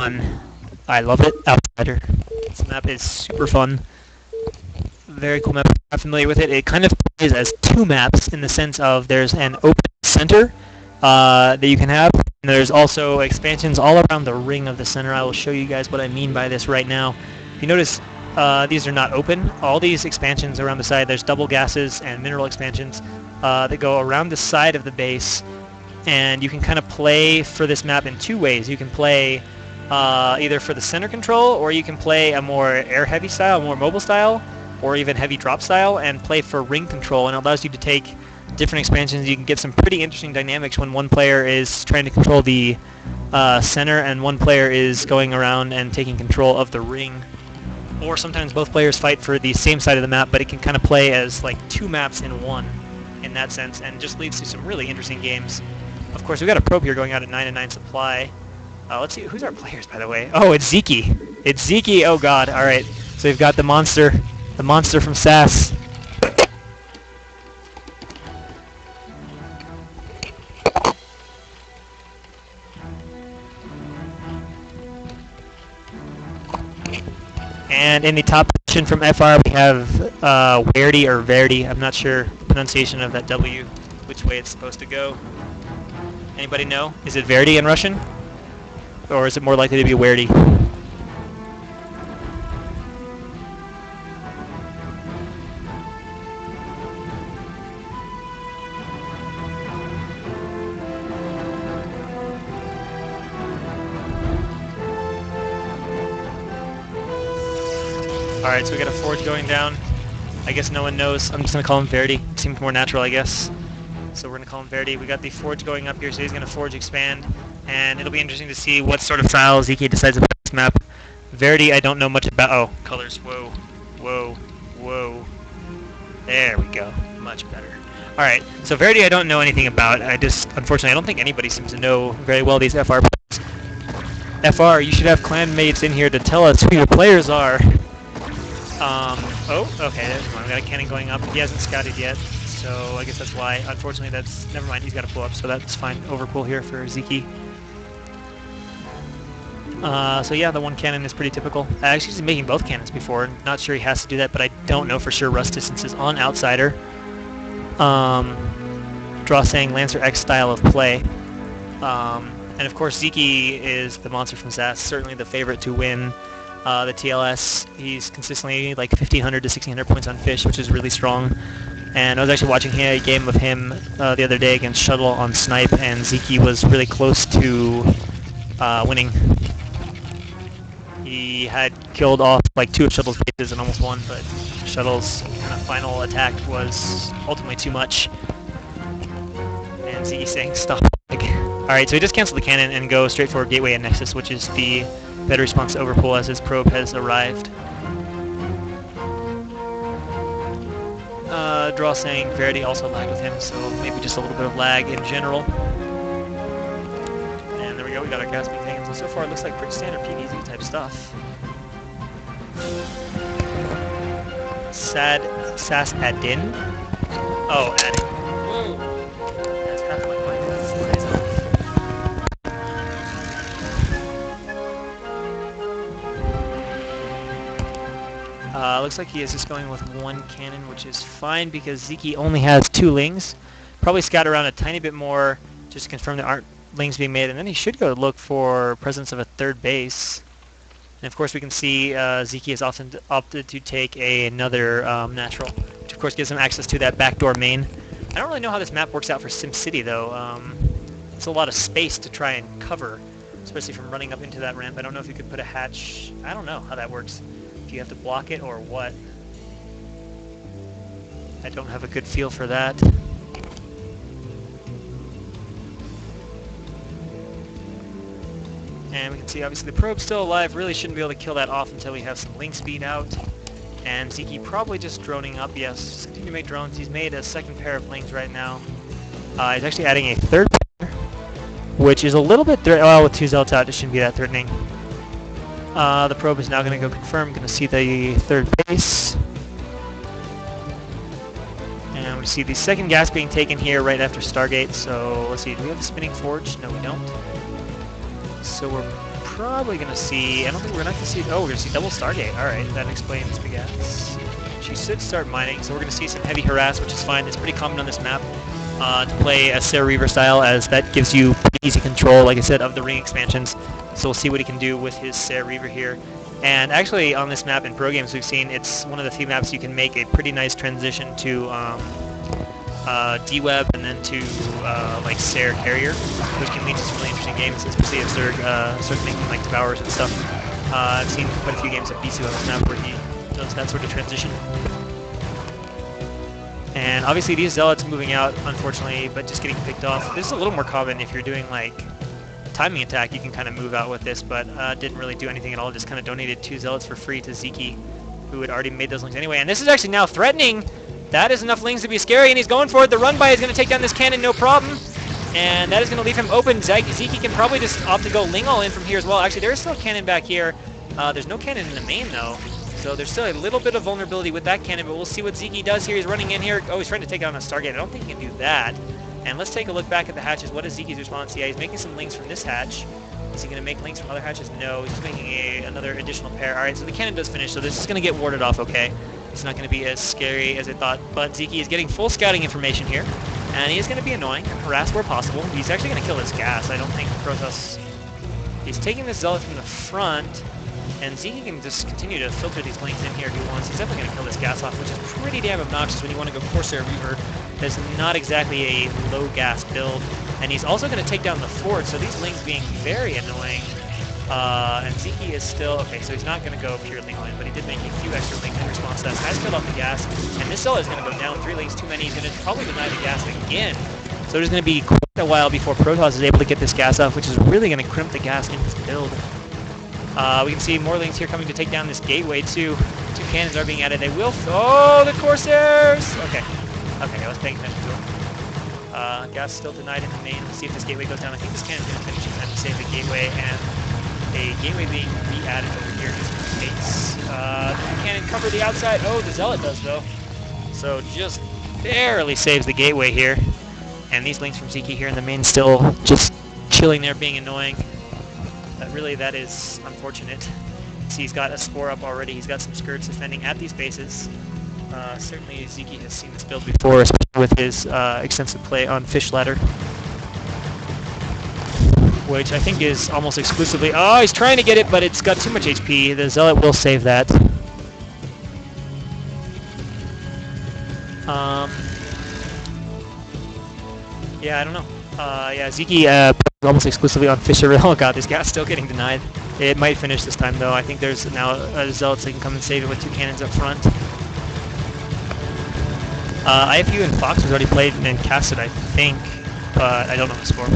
fun. I love it. Outsider. This map is super fun. Very cool map. If you're not familiar with it, it kind of plays as two maps in the sense of there's an open center that you can have. And there's also expansions all around the ring of the center. I will show you guys what I mean by this right now. If you notice, these are not open. All these expansions around the side, there's double gases and mineral expansions that go around the side of the base. And you can kind of play for this map in two ways. You can play either for the center control, or you can play a more air-heavy style, more mobile style, or even heavy drop style, and play for ring control. And it allows you to take different expansions. You can get some pretty interesting dynamics when one player is trying to control the center and one player is going around and taking control of the ring. Or sometimes both players fight for the same side of the map, but it can kind of play as like two maps in one in that sense, and just leads to some really interesting games. Of course, we've got a probe here going out at 9-9 supply. Let's see, who's our players, by the way? Oh, it's Zeke. It's Zeke. Oh god. All right. So we've got the monster from SAS. And in the top position from FR, we have Verdi or Verdi. I'm not sure pronunciation of that W, which way it's supposed to go. Anybody know? Is it Verdi in Russian? Or is it more likely to be Verdi? Alright, so we got a forge going down. I guess no one knows. I'm just going to call him Verdi. Seems more natural, I guess. So we're going to call him Verdi. We got the forge going up here, so he's going to forge expand. And it'll be interesting to see what sort of style ZK decides to put this map. Verdi, I don't know much about. Oh, colors. Whoa. Whoa. Whoa. There we go. Much better. Alright, so Verdi I don't know anything about. Unfortunately, I don't think anybody seems to know very well these FR players. FR, you should have clan mates in here to tell us who your players are. Oh, okay, there's one. We got a cannon going up. He hasn't scouted yet, so I guess that's why. Unfortunately, never mind, he's got to blow up, so that's fine. Overpull here for Zeke. So yeah, the one cannon is pretty typical. Actually, he's making both cannons before. Not sure he has to do that, but I don't know for sure. Rust distance is on Outsider. Draw saying Lancer X style of play. And of course, Zeke is the monster from SAS, certainly the favorite to win the TLS. He's consistently like 1,500 to 1,600 points on fish, which is really strong. And I was actually watching a game of him the other day against Shuttle on Snipe, and Zeke was really close to winning. He had killed off like two of Shuttle's bases and almost won, but Shuttle's kind of final attack was ultimately too much. And Zeke saying stop. Alright, so he just canceled the cannon and go straight for Gateway and Nexus, which is the better response to Overpull as his probe has arrived. Draw saying Verdi also lagged with him, so maybe just a little bit of lag in general. And there we go, we got our gas being taken. So far it looks like pretty standard PvZ type stuff. SAS Adin? Oh, Adin. Whoa! That's half my mic. Looks like he is just going with one cannon, which is fine because Zeke only has two lings. Probably scout around a tiny bit more just to confirm there aren't lings being made, and then he should go look for presence of a third base. And of course we can see Zeke has often opted to take another natural, which of course gives him access to that backdoor main. I don't really know how this map works out for SimCity though. It's a lot of space to try and cover, especially from running up into that ramp. I don't know if you could put a hatch. I don't know how that works. Do you have to block it or what? I don't have a good feel for that. And we can see obviously the probe's still alive. Really shouldn't be able to kill that off until we have some link speed out. And Zeke probably just droning up. Yes, just continue to make drones. He's made a second pair of lings right now. He's actually adding a third pair, which is a little bit well, with two Zelts out, it shouldn't be that threatening. The probe is now going to go confirm. Going to see the third base. And we see the second gas being taken here right after Stargate. So let's see, do we have the spinning forge? No, we don't. So we're probably going to see... I don't think we're not going to see... Oh, we're going to see double Stargate. Alright, that explains Spagats. She should start mining, so we're going to see some heavy harass, which is fine. It's pretty common on this map to play a Sarah Reaver style, as that gives you pretty easy control, like I said, of the ring expansions. So we'll see what he can do with his Sarah Reaver here. And actually, on this map in pro games we've seen, it's one of the few maps you can make a pretty nice transition to D-Web and then to like Sarah Carrier, which can lead to some really interesting games, especially if Zerg starts making like devours and stuff. I've seen quite a few games of BC on this map where he does that sort of transition. And obviously these Zealots moving out, unfortunately, but just getting picked off. This is a little more common if you're doing like timing attack. You can kind of move out with this, but didn't really do anything at all. Just kind of donated 2 Zealots for free to Zeke, who had already made those links anyway. And this is actually now threatening. That is enough lings to be scary, and he's going for it. The run by is going to take down this cannon, no problem. And that is going to leave him open. Zeke can probably just opt to go ling all in from here as well. Actually, there is still a cannon back here. There's no cannon in the main, though. So there's still a little bit of vulnerability with that cannon, but we'll see what Zeke does here. He's running in here. Oh, he's trying to take down a Stargate. I don't think he can do that. And let's take a look back at the hatches. What is Zeke's response? Yeah, he's making some links from this hatch. Is he going to make links from other hatches? No, he's just making another additional pair. Alright, so the cannon does finish, so this is going to get warded off okay. It's not going to be as scary as I thought, but Zeke is getting full scouting information here, and he is going to be annoying and harass where possible. He's actually going to kill this gas. I don't think Protoss... He's taking this Zealot from the front, and Zeke can just continue to filter these links in here if he wants. He's definitely going to kill this gas off, which is pretty damn obnoxious when you want to go Corsair Reaver. That's not exactly a low gas build. And he's also going to take down the fort, so these links being very annoying. And Zeke is still... Okay, so he's not going to go pure link line, but he did make a few extra links in response to that. Has killed off the gas, and this Zealot is going to go down 3 links too many. He's going to probably deny the gas again. So there's going to be quite a while before Protoss is able to get this gas off, which is really going to crimp the gas in his build. We can see more links here coming to take down this gateway too. 2 cannons are being added. They will... Oh, the Corsairs! Okay. Okay, I was paying attention to them. Gas still denied in the main. Let's see if this gateway goes down. I think this cannon's going to finish in time to save the gateway, and a gateway being re-added over here just in case. The cannon cover the outside. Oh, the Zealot does, though. So just barely saves the gateway here. And these links from Zeke here in the main still just chilling there, being annoying. Really, that is unfortunate. See, he's got a spore up already. He's got some skirts defending at these bases. Certainly, Zeke has seen this build before, especially with his extensive play on Fish Ladder, which I think is almost exclusively... Oh, he's trying to get it, but it's got too much HP. The Zealot will save that. Yeah, I don't know. Yeah, Zeke almost exclusively on Fisher. Oh god, this guy's still getting denied. It might finish this time, though. I think there's now a Zealot that can come and save it with 2 cannons up front. IFU and Fox has already played and casted, I think, but I don't know the score.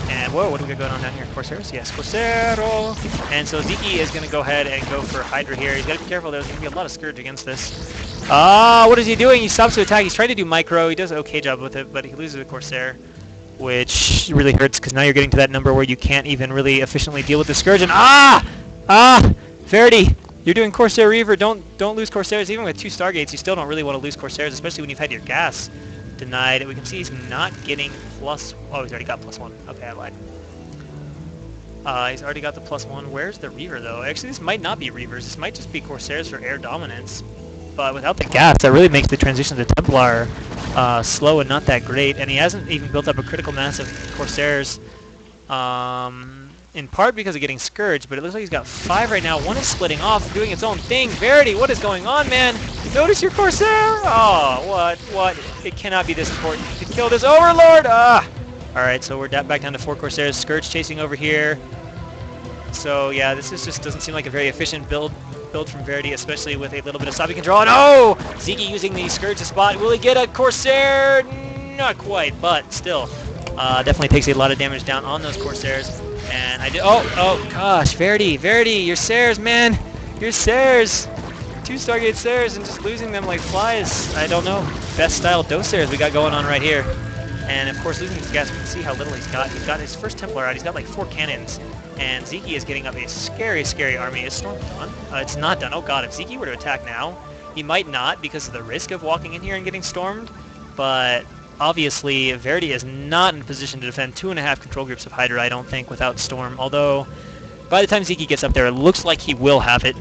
And whoa, what do we got going on down here? Corsairs? Yes, Corsero! And so Zeke is going to go ahead and go for Hydra here. He's got to be careful, there's going to be a lot of Scourge against this. What is he doing? He stops to attack. He's trying to do micro. He does an okay job with it, but he loses the Corsair, which really hurts because now you're getting to that number where you can't even really efficiently deal with the Scourge. And Verity! You're doing Corsair Reaver. Don't lose Corsairs. Even with 2 Stargates, you still don't really want to lose Corsairs, especially when you've had your gas denied. We can see he's not getting plus... Oh, he's already got +1. Okay, I lied. He's already got the +1. Where's the Reaver, though? Actually, this might not be Reavers. This might just be Corsairs for air dominance. But without the gas, that really makes the transition to Templar slow and not that great. And he hasn't even built up a critical mass of Corsairs. In part because of getting Scourged, but it looks like he's got 5 right now. 1 is splitting off, doing its own thing. Verity, what is going on, man? Notice your Corsair! Oh, what? It cannot be this important to kill this Overlord! Alright, so we're back down to 4 Corsairs. Scourge chasing over here. So, yeah, this just doesn't seem like a very efficient build from Verity, especially with a little bit of stopping control. And oh! Zeke using the Scourge to spot. Will he get a Corsair? Not quite, but still. Definitely takes a lot of damage down on those Corsairs. And I did... Oh gosh, Verity, your Sairs, man! Your Sairs! 2 Stargate Sairs and just losing them like flies. I don't know. Best style dose Sairs we got going on right here. And of course, losing his gas, we can see how little he's got. He's got his first Templar out. He's got like 4 cannons. And Zeke is getting up a scary, scary army. Is Storm done? It's not done. Oh god, if Zeke were to attack now, he might not because of the risk of walking in here and getting stormed. But obviously, Verity is not in a position to defend 2.5 control groups of Hydra, I don't think, without Storm. Although, by the time Zeke gets up there, it looks like he will have it.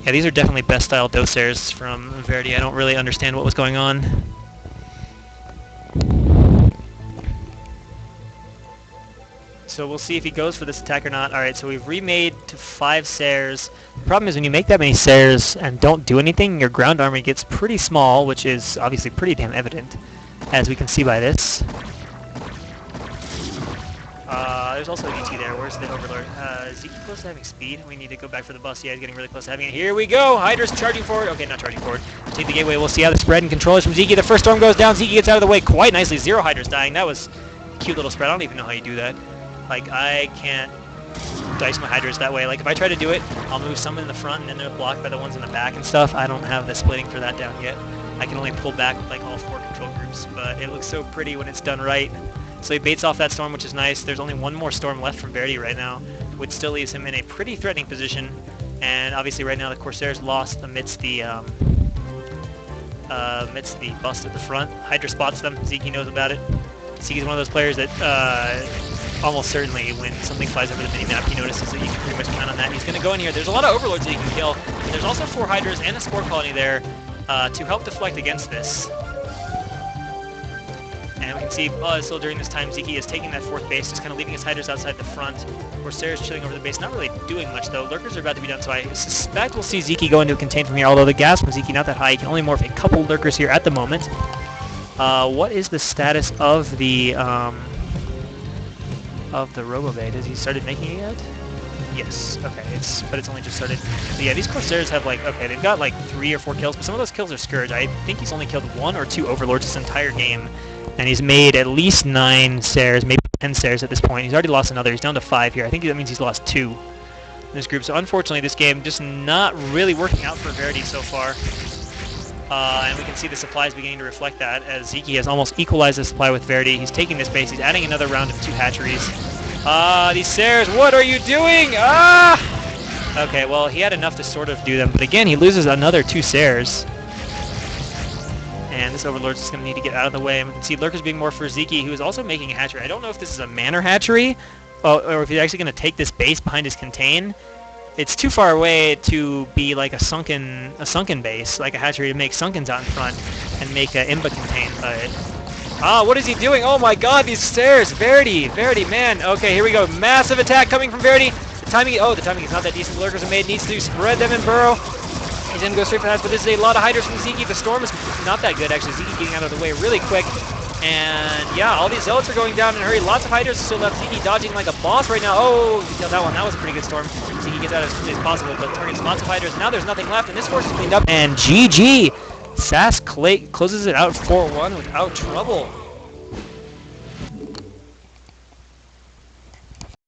Yeah, these are definitely best style docers from Verity. I don't really understand what was going on. So we'll see if he goes for this attack or not. Alright, so we've remade to 5 Sares. The problem is when you make that many Sares and don't do anything, your ground army gets pretty small, which is obviously pretty damn evident, as we can see by this. There's also an ET there. Where's the Overlord? Is he close to having speed? We need to go back for the bus. Yeah, he's getting really close to having it. Here we go! Hydra's charging forward. Okay, not charging forward. Take the gateway. We'll see how the spread and control is from Zeke. The first storm goes down. Zeke gets out of the way quite nicely. 0 Hydra's dying. That was a cute little spread. I don't even know how you do that. Like, I can't dice my Hydras that way. Like, if I try to do it, I'll move some in the front and then they're blocked by the ones in the back and stuff. I don't have the splitting for that down yet. I can only pull back, like, all 4 control groups, but it looks so pretty when it's done right. So he baits off that storm, which is nice. There's only one more storm left from Verity right now, which still leaves him in a pretty threatening position. And obviously right now the Corsairs lost amidst the bust at the front. Hydra spots them. Zeke knows about it. Zeke is one of those players that almost certainly when something flies over the minimap, he notices that you can pretty much count on that. He's going to go in here. There's a lot of Overlords that he can kill. And there's also 4 Hydras and a Spore Colony there to help deflect against this. And we can see still during this time, Zeke is taking that 4th base, just kind of leaving his Hydras outside the front. Corsairs chilling over the base, not really doing much though. Lurkers are about to be done, so I suspect we'll see Zeke go into a contain from here, although the gas from Zeke not that high. He can only morph a couple Lurkers here at the moment. What is the status of the Robo-Bay? Has he started making it yet? Yes, okay, but it's only just started. But yeah, these Corsairs have like, okay, they've got like 3 or 4 kills, but some of those kills are Scourge. I think he's only killed 1 or 2 Overlords this entire game, and he's made at least 9 Sares, maybe 10 Sares at this point. He's already lost another. He's down to 5 here. I think that means he's lost 2 in this group. So unfortunately, this game just not really working out for Verity so far. And we can see the supplies beginning to reflect that, as Zeke has almost equalized the supply with Verity. He's taking this base. He's adding another round of 2 hatcheries. These Sares, what are you doing? Okay, well, he had enough to sort of do them, but again, he loses another 2 Sares. And this Overlord's just going to need to get out of the way. And we can see Lurkers being more for Zeke, who is also making a hatchery. I don't know if this is a Manor hatchery, or if he's actually going to take this base behind his contain. It's too far away to be like a sunken base, like a hatchery to make sunkens out in front and make an Imba contain, but... what is he doing? Oh my god, these stairs! Verity, man. Okay, here we go. Massive attack coming from Verity. The timing is not that decent. The Lurkers are made. Needs to spread them and burrow. He's going to go straight for that, but this is a lot of Hydras from Zeke. The storm is not that good, actually. Zeke getting out of the way really quick. And yeah, all these Zealots are going down in a hurry. Lots of Hydras still left. Zeke dodging like a boss right now. Oh, you killed that one. That was a pretty good storm. Zeke gets out as quickly as possible, but targets lots of Hydras. Now there's nothing left, and this force is cleaned up. And GG! Sass closes it out 4-1 without trouble.